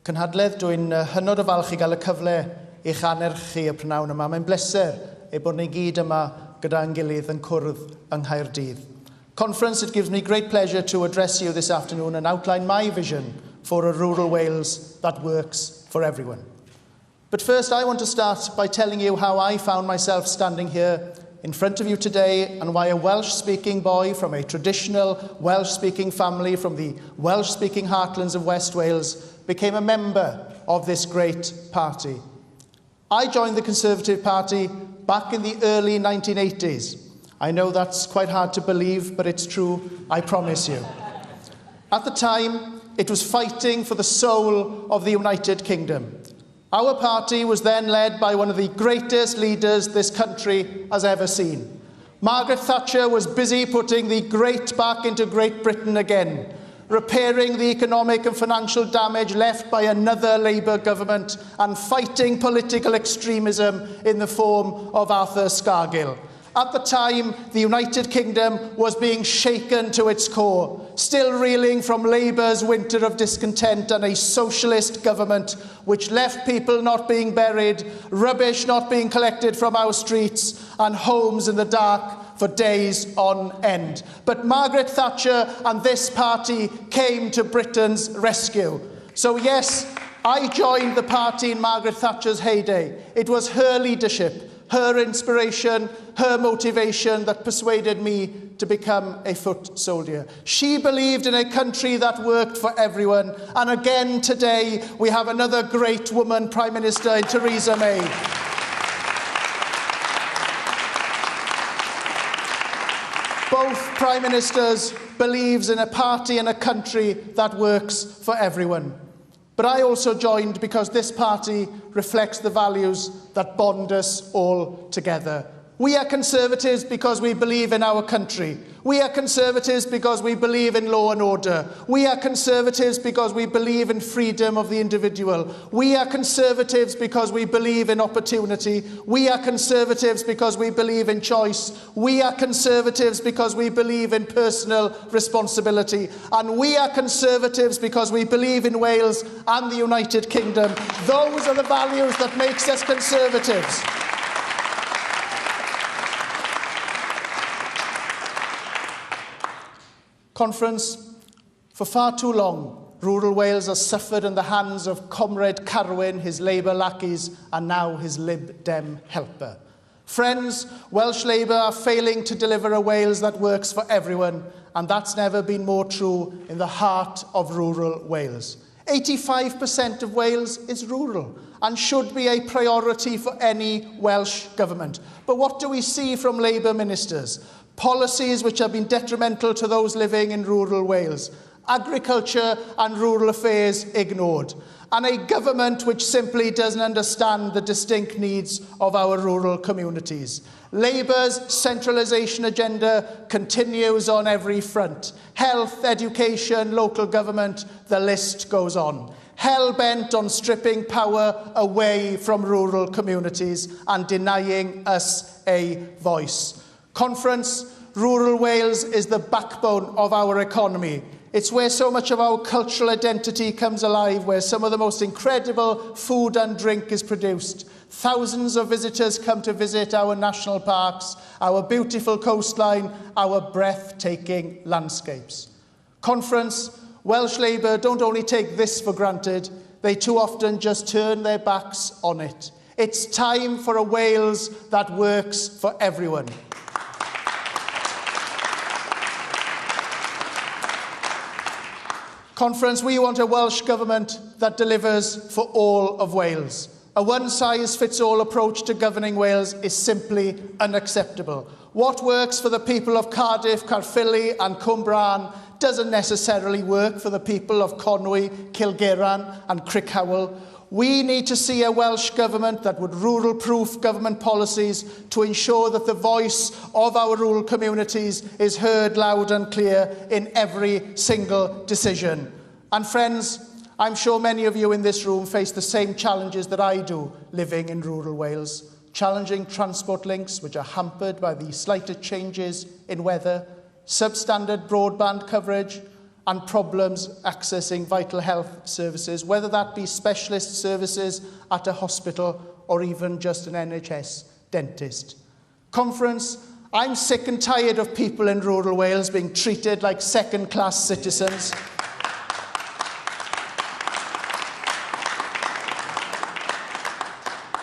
Cynhadledd, dwi'n hynod o falch I gael y cyfle i'ch anerchu y prynawn yma. Mae'n bleser ei bod ni gyd yma gyda'n gilydd yn cwrdd yng Nghaerdydd. Conference, it gives me great pleasure to address you this afternoon and outline my vision for a rural Wales that works for everyone. But first, I want to start by telling you how I found myself standing here in front of you today and why a Welsh-speaking boy from a traditional Welsh-speaking family from the Welsh-speaking heartlands of West Wales became a member of this great party. I joined the Conservative Party back in the early 1980s. I know that's quite hard to believe, but it's true, I promise you. At the time, it was fighting for the soul of the United Kingdom. Our party was then led by one of the greatest leaders this country has ever seen. Margaret Thatcher was busy putting the great back into Great Britain again, repairing the economic and financial damage left by another Labour government and fighting political extremism in the form of Arthur Scargill. At the time, the United Kingdom was being shaken to its core, still reeling from Labour's winter of discontent and a socialist government which left people not being buried, rubbish not being collected from our streets, and homes in the dark for days on end. But Margaret Thatcher and this party came to Britain's rescue. So yes, I joined the party in Margaret Thatcher's heyday. It was her leadership, her inspiration, her motivation that persuaded me to become a foot soldier. She believed in a country that worked for everyone. And again today, we have another great woman Prime Minister in Theresa May. Both Prime Ministers believes in a party and a country that works for everyone. But I also joined because this party reflects the values that bond us all together. We are Conservatives because we believe in our country. We are Conservatives because we believe in law and order. We are Conservatives because we believe in freedom of the individual. We are Conservatives because we believe in opportunity. We are Conservatives because we believe in choice. We are Conservatives because we believe in personal responsibility. And we are Conservatives because we believe in Wales and the United Kingdom. Those are the values that makes us Conservatives. Conference, for far too long, rural Wales has suffered in the hands of Comrade Carwyn, his Labour lackeys, and now his Lib Dem helper. Friends, Welsh Labour are failing to deliver a Wales that works for everyone, and that's never been more true in the heart of rural Wales. 85% of Wales is rural and should be a priority for any Welsh government. But what do we see from Labour ministers? Policies which have been detrimental to those living in rural Wales, agriculture and rural affairs ignored, and a government which simply doesn't understand the distinct needs of our rural communities. Labour's centralisation agenda continues on every front. Health, education, local government, the list goes on. Hell-bent on stripping power away from rural communities and denying us a voice. Conference, rural Wales is the backbone of our economy. It's where so much of our cultural identity comes alive, where some of the most incredible food and drink is produced. Thousands of visitors come to visit our national parks, our beautiful coastline, our breathtaking landscapes. Conference, Welsh Labour don't only take this for granted, they too often just turn their backs on it. It's time for a Wales that works for everyone. Conference, we want a Welsh government that delivers for all of Wales. A one-size-fits-all approach to governing Wales is simply unacceptable. What works for the people of Cardiff, Caerphilly and Cwmbran doesn't necessarily work for the people of Conwy, Cilgerran and Crickhowell. We need to see a Welsh government that would rural-proof government policies to ensure that the voice of our rural communities is heard loud and clear in every single decision. And friends, I'm sure many of you in this room face the same challenges that I do living in rural Wales. Challenging transport links which are hampered by the slightest changes in weather, substandard broadband coverage, and problems accessing vital health services, whether that be specialist services at a hospital or even just an NHS dentist. Conference, I'm sick and tired of people in rural Wales being treated like second-class citizens.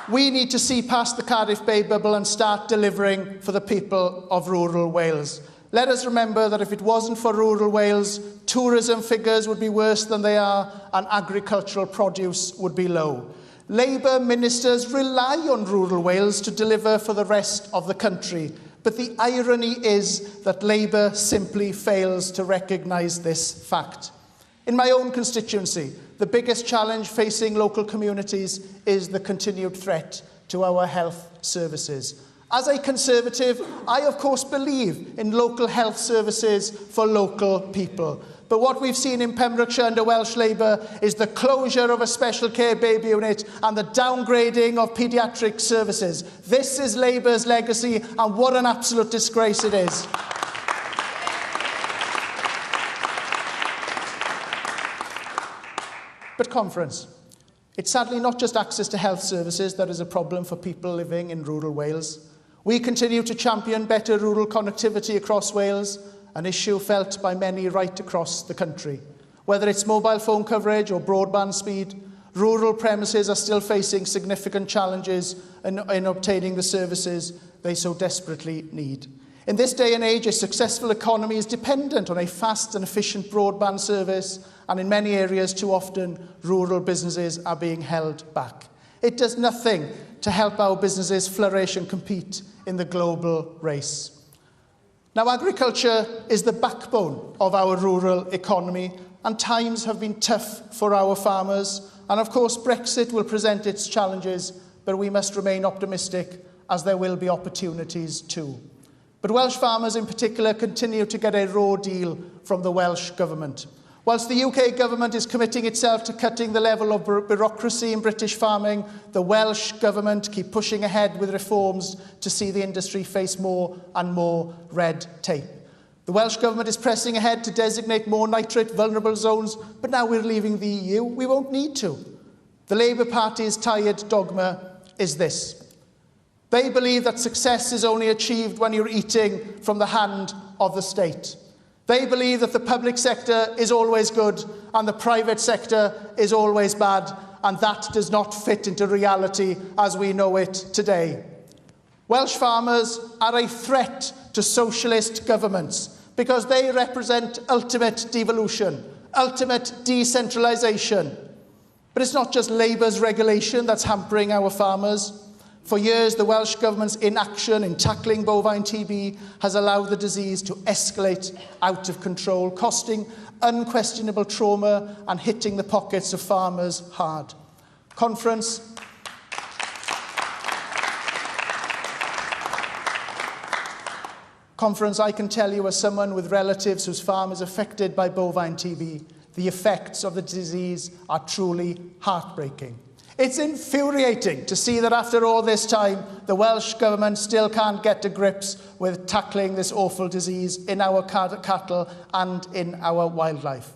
We need to see past the Cardiff Bay bubble and start delivering for the people of rural Wales. Let us remember that if it wasn't for rural Wales, tourism figures would be worse than they are and agricultural produce would be low. Labour ministers rely on rural Wales to deliver for the rest of the country, but the irony is that Labour simply fails to recognise this fact. In my own constituency, the biggest challenge facing local communities is the continued threat to our health services. As a Conservative, I of course believe in local health services for local people. But what we've seen in Pembrokeshire under Welsh Labour is the closure of a special care baby unit and the downgrading of paediatric services. This is Labour's legacy, and what an absolute disgrace it is. But Conference, it's sadly not just access to health services that is a problem for people living in rural Wales. We continue to champion better rural connectivity across Wales, an issue felt by many right across the country. Whether it's mobile phone coverage or broadband speed, rural premises are still facing significant challenges in obtaining the services they so desperately need. In this day and age, a successful economy is dependent on a fast and efficient broadband service, and in many areas, too often, rural businesses are being held back. It does nothing to help our businesses flourish and compete in the global race. Now, agriculture is the backbone of our rural economy, and times have been tough for our farmers. And of course, Brexit will present its challenges, but we must remain optimistic as there will be opportunities too. But Welsh farmers in particular continue to get a raw deal from the Welsh Government. Whilst the UK Government is committing itself to cutting the level of bureaucracy in British farming, the Welsh Government keep pushing ahead with reforms to see the industry face more and more red tape. The Welsh Government is pressing ahead to designate more nitrate vulnerable zones, but now we're leaving the EU, we won't need to. The Labour Party's tired dogma is this. They believe that success is only achieved when you're eating from the hand of the state. They believe that the public sector is always good and the private sector is always bad, and that does not fit into reality as we know it today. Welsh farmers are a threat to socialist governments because they represent ultimate devolution, ultimate decentralisation. But it's not just Labour's regulation that's hampering our farmers. For years, the Welsh Government's inaction in tackling bovine TB has allowed the disease to escalate out of control, costing unquestionable trauma and hitting the pockets of farmers hard. Conference, I can tell you as someone with relatives whose farm is affected by bovine TB, the effects of the disease are truly heartbreaking. It's infuriating to see that after all this time, the Welsh Government still can't get to grips with tackling this awful disease in our cattle and in our wildlife.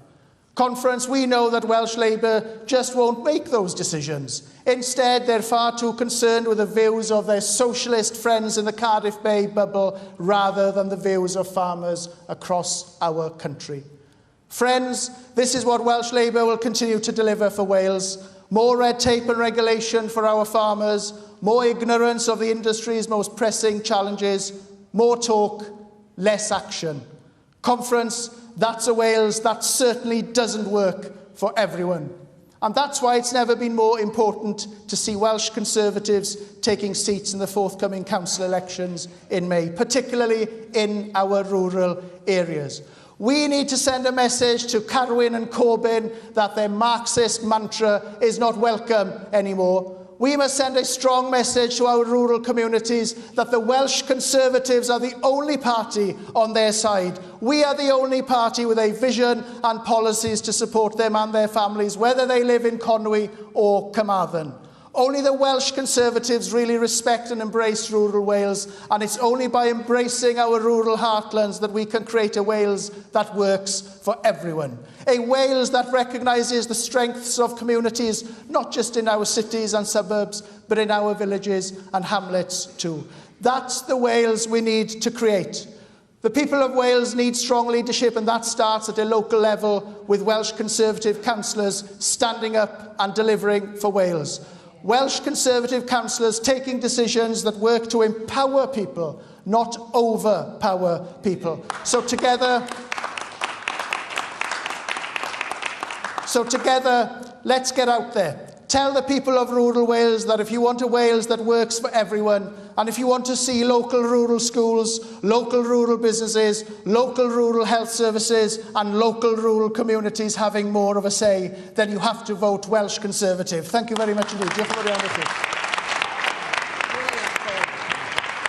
Conference, we know that Welsh Labour just won't make those decisions. Instead, they're far too concerned with the views of their socialist friends in the Cardiff Bay bubble rather than the views of farmers across our country. Friends, this is what Welsh Labour will continue to deliver for Wales. More red tape and regulation for our farmers, more ignorance of the industry's most pressing challenges, more talk, less action. Conference, that's a Wales that certainly doesn't work for everyone. And that's why it's never been more important to see Welsh Conservatives taking seats in the forthcoming council elections in May, particularly in our rural areas. We need to send a message to Carwyn and Corbyn that their Marxist mantra is not welcome anymore. We must send a strong message to our rural communities that the Welsh Conservatives are the only party on their side. We are the only party with a vision and policies to support them and their families, whether they live in Conwy or Carmarthen. Only the Welsh Conservatives really respect and embrace rural Wales, and it's only by embracing our rural heartlands that we can create a Wales that works for everyone. A Wales that recognises the strengths of communities, not just in our cities and suburbs, but in our villages and hamlets too. That's the Wales we need to create. The people of Wales need strong leadership, and that starts at a local level with Welsh Conservative councillors standing up and delivering for Wales. Welsh Conservative councillors taking decisions that work to empower people, not overpower people. So together, let's get out there. Tell the people of rural Wales that if you want a Wales that works for everyone, and if you want to see local rural schools, local rural businesses, local rural health services, and local rural communities having more of a say, then you have to vote Welsh Conservative. Thank you very much indeed. Diolch yn fawr iawn i chi.